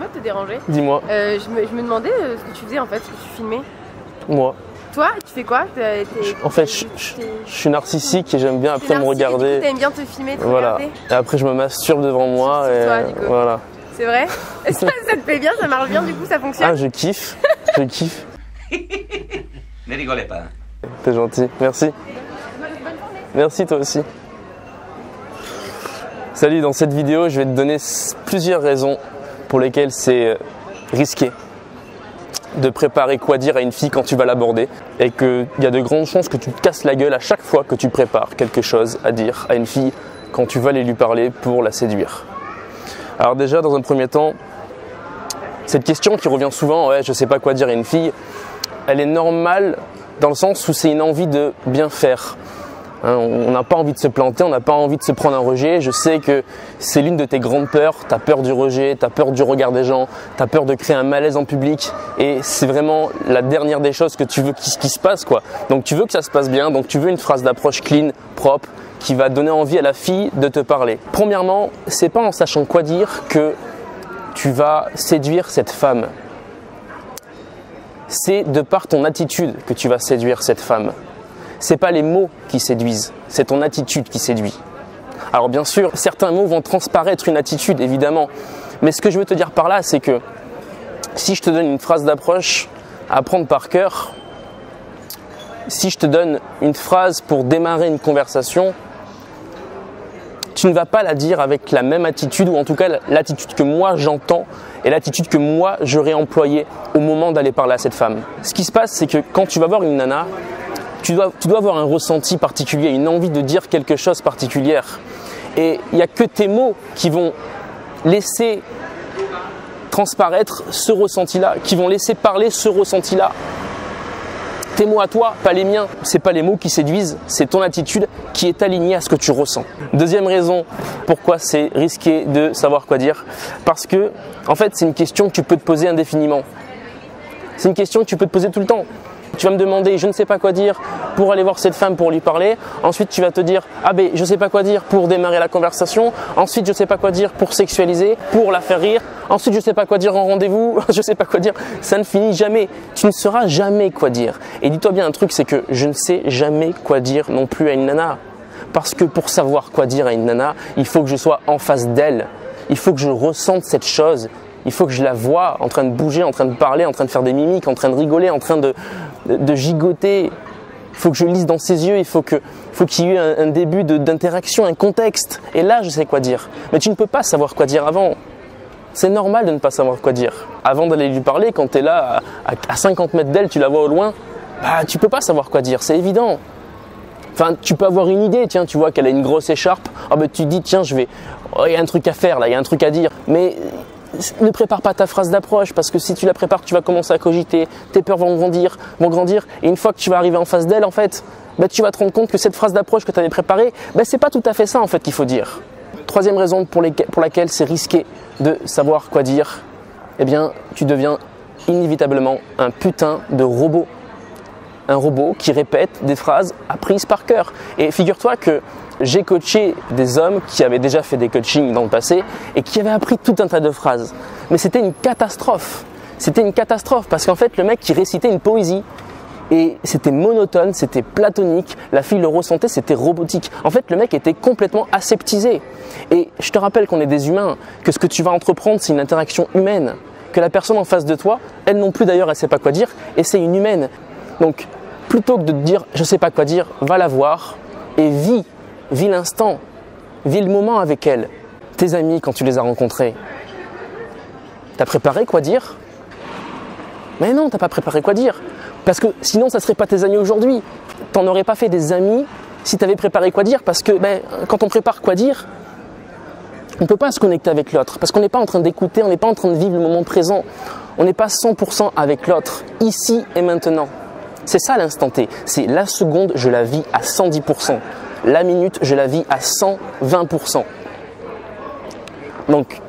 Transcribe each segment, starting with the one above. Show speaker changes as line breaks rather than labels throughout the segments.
Excuse-moi de te déranger.
Dis-moi.
Je me demandais ce que tu faisais en fait, ce que tu filmais.
Moi.
Toi, tu fais quoi?
En fait, je suis narcissique et j'aime bien après me regarder.
Tu aimes bien te filmer, te
voilà.
regarder.
Et après, je me masturbe devant moi.
C'est
et
toi, du coup.
Voilà.
C'est vrai? Ça te plaît bien, ça marche bien, du coup, ça fonctionne?
Ah, je kiffe. Je kiffe.
Ne rigolez pas.
T'es gentil. Merci. Merci, toi aussi. Salut, dans cette vidéo, je vais te donner plusieurs raisons pour lesquelles c'est risqué de préparer quoi dire à une fille quand tu vas l'aborder et qu'il y a de grandes chances que tu te casses la gueule à chaque fois que tu prépares quelque chose à dire à une fille quand tu vas aller lui parler pour la séduire. Alors déjà, dans un premier temps, cette question qui revient souvent, ouais, je sais pas quoi dire à une fille, elle est normale dans le sens où c'est une envie de bien faire. Hein, on n'a pas envie de se planter, on n'a pas envie de se prendre un rejet. Je sais que c'est l'une de tes grandes peurs. Tu as peur du rejet, tu as peur du regard des gens, tu as peur de créer un malaise en public. Et c'est vraiment la dernière des choses que tu veux qui se passe, quoi. Donc tu veux que ça se passe bien, donc tu veux une phrase d'approche clean, propre, qui va donner envie à la fille de te parler. Premièrement, c'est pas en sachant quoi dire que tu vas séduire cette femme. C'est de par ton attitude que tu vas séduire cette femme. C'est pas les mots qui séduisent, c'est ton attitude qui séduit. Alors bien sûr, certains mots vont transparaître une attitude, évidemment. Mais ce que je veux te dire par là, c'est que si je te donne une phrase d'approche à apprendre par cœur, si je te donne une phrase pour démarrer une conversation, tu ne vas pas la dire avec la même attitude, ou en tout cas l'attitude que moi j'entends et l'attitude que moi j'aurais employée au moment d'aller parler à cette femme. Ce qui se passe, c'est que quand tu vas voir une nana, tu dois avoir un ressenti particulier, une envie de dire quelque chose particulière. Et il n'y a que tes mots qui vont laisser transparaître ce ressenti-là, qui vont laisser parler ce ressenti-là. Tes mots à toi, pas les miens. C'est pas les mots qui séduisent, c'est ton attitude qui est alignée à ce que tu ressens. Deuxième raison pourquoi c'est risqué de savoir quoi dire, parce que en fait c'est une question que tu peux te poser indéfiniment. C'est une question que tu peux te poser tout le temps. Tu vas me demander je ne sais pas quoi dire pour aller voir cette femme pour lui parler. Ensuite tu vas te dire ah ben je sais pas quoi dire pour démarrer la conversation. Ensuite je sais pas quoi dire pour sexualiser, pour la faire rire. Ensuite je sais pas quoi dire en rendez-vous. Je sais pas quoi dire. Ça ne finit jamais. Tu ne sauras jamais quoi dire. Et dis-toi bien un truc, c'est que je ne sais jamais quoi dire non plus à une nana. Parce que pour savoir quoi dire à une nana, il faut que je sois en face d'elle. Il faut que je ressente cette chose. Il faut que je la voie en train de bouger, en train de parler, en train de faire des mimiques, en train de rigoler, en train de gigoter. Il faut que je lise dans ses yeux, il faut qu'il y ait un début d'interaction, un contexte. Et là, je sais quoi dire. Mais tu ne peux pas savoir quoi dire avant. C'est normal de ne pas savoir quoi dire. Avant d'aller lui parler, quand tu es là, à 50 mètres d'elle, tu la vois au loin, bah, tu ne peux pas savoir quoi dire, c'est évident. Enfin, tu peux avoir une idée, tiens, tu vois qu'elle a une grosse écharpe, oh, bah, tu te dis, tiens, il y a un truc à faire là, il y a un truc à dire. Mais ne prépare pas ta phrase d'approche, parce que si tu la prépares, tu vas commencer à cogiter, tes peurs vont grandir, et une fois que tu vas arriver en face d'elle, en fait, bah, tu vas te rendre compte que cette phrase d'approche que tu avais préparée, bah, c'est pas tout à fait ça en fait qu'il faut dire. Troisième raison pour laquelle c'est risqué de savoir quoi dire, eh bien, tu deviens inévitablement un putain de robot. Un robot qui répète des phrases apprises par cœur. Et figure-toi que j'ai coaché des hommes qui avaient déjà fait des coachings dans le passé et qui avaient appris tout un tas de phrases. Mais c'était une catastrophe. C'était une catastrophe parce qu'en fait, le mec qui récitait une poésie et c'était monotone, c'était platonique, la fille le ressentait, c'était robotique. En fait, le mec était complètement aseptisé. Et je te rappelle qu'on est des humains, que ce que tu vas entreprendre, c'est une interaction humaine. Que la personne en face de toi, elle non plus d'ailleurs, elle ne sait pas quoi dire et c'est une humaine. Donc, plutôt que de te dire je ne sais pas quoi dire, va la voir et vis l'instant, vis le moment avec elle. Tes amis, quand tu les as rencontrés, t'as préparé quoi dire? Mais non, t'as pas préparé quoi dire. Parce que sinon, ça ne serait pas tes amis aujourd'hui. T'en aurais pas fait des amis si tu avais préparé quoi dire. Parce que quand on prépare quoi dire, on ne peut pas se connecter avec l'autre. Parce qu'on n'est pas en train d'écouter, on n'est pas en train de vivre le moment présent. On n'est pas 100% avec l'autre, ici et maintenant. C'est ça l'instant T. C'est la seconde, je la vis à 110%. La minute, je la vis à 120%. Donc,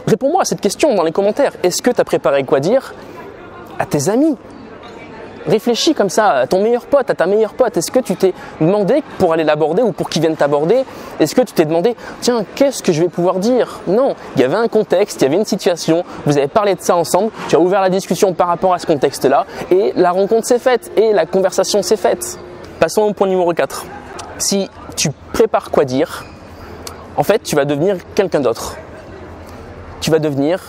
réponds-moi à cette question dans les commentaires. Est-ce que tu as préparé quoi dire à tes amis? Réfléchis comme ça à ton meilleur pote, à ta meilleure pote. Est-ce que tu t'es demandé pour aller l'aborder ou pour qu'il vienne t'aborder, est-ce que tu t'es demandé, tiens, qu'est-ce que je vais pouvoir dire? Non, il y avait un contexte, il y avait une situation, vous avez parlé de ça ensemble, tu as ouvert la discussion par rapport à ce contexte-là et la rencontre s'est faite et la conversation s'est faite. Passons au point numéro 4. Si tu prépares quoi dire, en fait, tu vas devenir quelqu'un d'autre. Tu vas devenir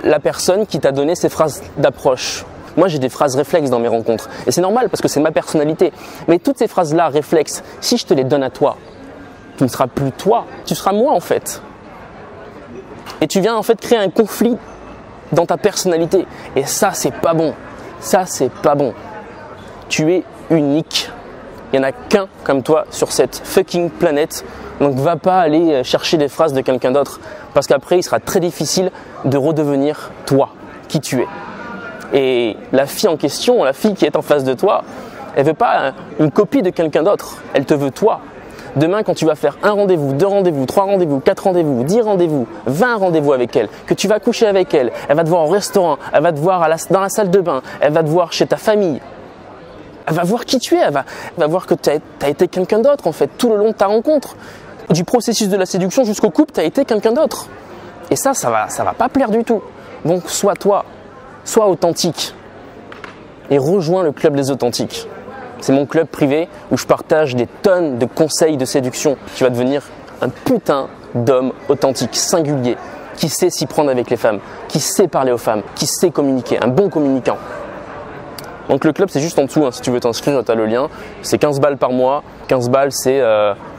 la personne qui t'a donné ces phrases d'approche. Moi, j'ai des phrases réflexes dans mes rencontres. Et c'est normal parce que c'est ma personnalité. Mais toutes ces phrases-là, réflexes, si je te les donne à toi, tu ne seras plus toi, tu seras moi en fait. Et tu viens en fait créer un conflit dans ta personnalité. Et ça, c'est pas bon. Ça, c'est pas bon. Tu es unique. Il n'y en a qu'un comme toi sur cette fucking planète. Donc va pas aller chercher des phrases de quelqu'un d'autre. Parce qu'après, il sera très difficile de redevenir toi, qui tu es. Et la fille en question, la fille qui est en face de toi, elle veut pas une copie de quelqu'un d'autre. Elle te veut toi. Demain, quand tu vas faire un rendez-vous, 2 rendez-vous, 3 rendez-vous, 4 rendez-vous, 10 rendez-vous, 20 rendez-vous avec elle, que tu vas coucher avec elle, elle va te voir au restaurant, elle va te voir dans la salle de bain, elle va te voir chez ta famille. Elle va voir qui tu es, elle va voir que tu as été quelqu'un d'autre en fait, tout le long de ta rencontre. Du processus de la séduction jusqu'au couple, tu as été quelqu'un d'autre. Et ça va pas plaire du tout. Donc sois toi, sois authentique et rejoins le club des authentiques. C'est mon club privé où je partage des tonnes de conseils de séduction. Tu vas devenir un putain d'homme authentique, singulier, qui sait s'y prendre avec les femmes, qui sait parler aux femmes, qui sait communiquer, un bon communicant. Donc le club c'est juste en dessous, hein. Si tu veux t'inscrire, tu as le lien. C'est 15 balles par mois. 15 balles c'est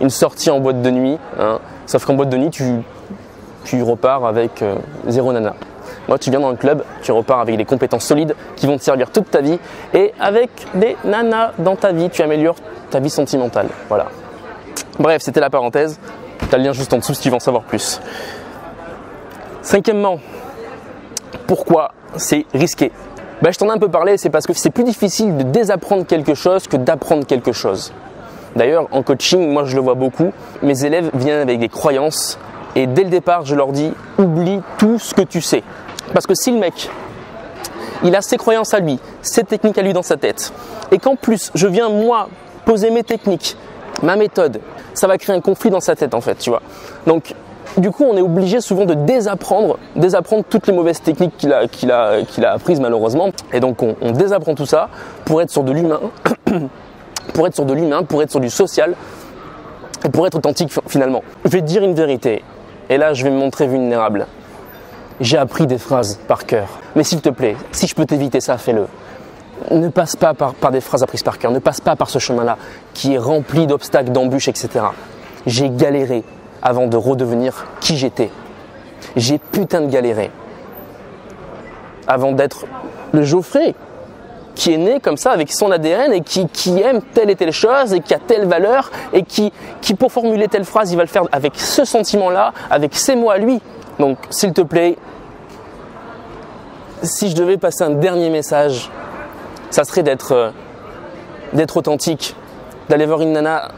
une sortie en boîte de nuit. Hein. Sauf qu'en boîte de nuit, tu repars avec 0 nana. Moi, tu viens dans le club, tu repars avec des compétences solides qui vont te servir toute ta vie. Et avec des nanas dans ta vie, tu améliores ta vie sentimentale. Voilà. Bref, c'était la parenthèse. Tu as le lien juste en dessous si tu veux en savoir plus. 5e, pourquoi c'est risqué? Je t'en ai un peu parlé, c'est parce que c'est plus difficile de désapprendre quelque chose que d'apprendre quelque chose. D'ailleurs, en coaching, moi je le vois beaucoup, mes élèves viennent avec des croyances et dès le départ, je leur dis « oublie tout ce que tu sais ». Parce que si le mec, il a ses croyances à lui, ses techniques à lui dans sa tête, et qu'en plus, je viens moi poser mes techniques, ma méthode, ça va créer un conflit dans sa tête en fait, tu vois. Donc, du coup, on est obligé souvent de désapprendre toutes les mauvaises techniques qu'il a apprises malheureusement. Et donc, on désapprend tout ça pour être sur de l'humain, pour être sur du social et pour être authentique finalement. Je vais te dire une vérité et là, je vais me montrer vulnérable. J'ai appris des phrases par cœur. Mais s'il te plaît, si je peux t'éviter ça, fais-le. Ne passe pas par des phrases apprises par cœur. Ne passe pas par ce chemin-là qui est rempli d'obstacles, d'embûches, etc. J'ai galéré avant de redevenir qui j'étais. J'ai putain de galéré avant d'être le Geoffrey qui est né comme ça avec son ADN et qui aime telle et telle chose et qui a telle valeur et qui pour formuler telle phrase, il va le faire avec ce sentiment-là, avec ses mots à lui. Donc, s'il te plaît, si je devais passer un dernier message, ça serait d'être authentique, d'aller voir une nana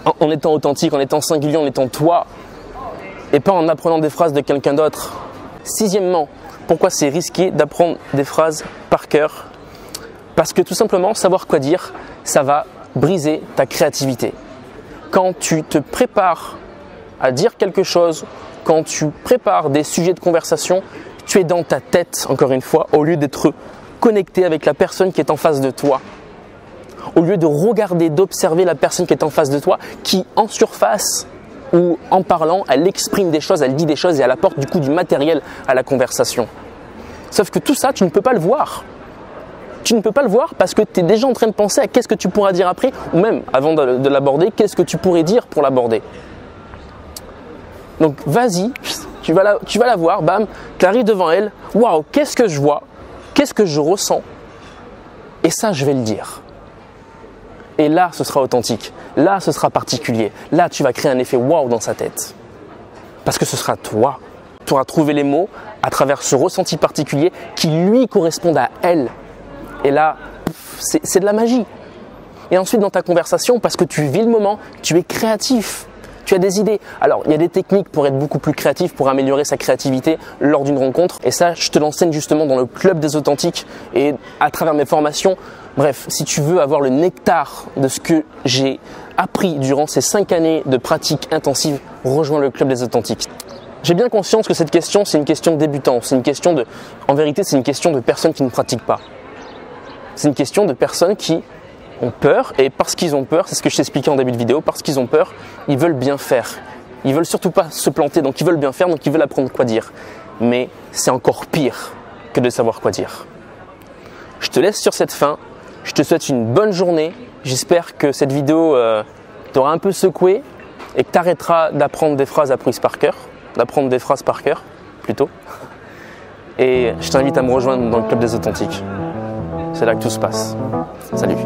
en étant authentique, en étant singulier, en étant toi, et pas en apprenant des phrases de quelqu'un d'autre. 6e, pourquoi c'est risqué d'apprendre des phrases par cœur? Parce que tout simplement, savoir quoi dire, ça va briser ta créativité. Quand tu te prépares à dire quelque chose, quand tu prépares des sujets de conversation, tu es dans ta tête, encore une fois, au lieu d'être connecté avec la personne qui est en face de toi. Au lieu de regarder, d'observer la personne qui est en face de toi, qui en surface ou en parlant, elle exprime des choses, elle dit des choses et elle apporte du coup du matériel à la conversation. Sauf que tout ça, tu ne peux pas le voir. Tu ne peux pas le voir parce que tu es déjà en train de penser à qu'est-ce que tu pourras dire après, ou même avant de l'aborder, qu'est-ce que tu pourrais dire pour l'aborder. Donc vas-y, tu vas la voir, bam, tu arrives devant elle, waouh, qu'est-ce que je vois, qu'est-ce que je ressens, et ça je vais le dire. Et là ce sera authentique, là ce sera particulier, là tu vas créer un effet waouh dans sa tête. Parce que ce sera toi, tu auras trouvé les mots à travers ce ressenti particulier qui lui correspondent à elle. Et là, c'est de la magie. Et ensuite dans ta conversation, parce que tu vis le moment, tu es créatif. Tu as des idées. Alors, il y a des techniques pour être beaucoup plus créatif, pour améliorer sa créativité lors d'une rencontre. Et ça, je te l'enseigne justement dans le club des authentiques. Et à travers mes formations, Bref, si tu veux avoir le nectar de ce que j'ai appris durant ces 5 années de pratique intensive, rejoins le club des authentiques. J'ai bien conscience que cette question, c'est une question de débutant, en vérité, c'est une question de personnes qui ne pratiquent pas. C'est une question de personnes qui ont peur, et parce qu'ils ont peur, c'est ce que je t'expliquais en début de vidéo, parce qu'ils ont peur, ils veulent bien faire. Ils veulent surtout pas se planter, donc ils veulent bien faire, donc ils veulent apprendre quoi dire. Mais c'est encore pire que de savoir quoi dire. Je te laisse sur cette fin. Je te souhaite une bonne journée. J'espère que cette vidéo t'aura un peu secoué et que tu arrêteras d'apprendre des phrases apprises par cœur, d'apprendre des phrases par cœur plutôt. Et je t'invite à me rejoindre dans le club des authentiques. C'est là que tout se passe. Salut.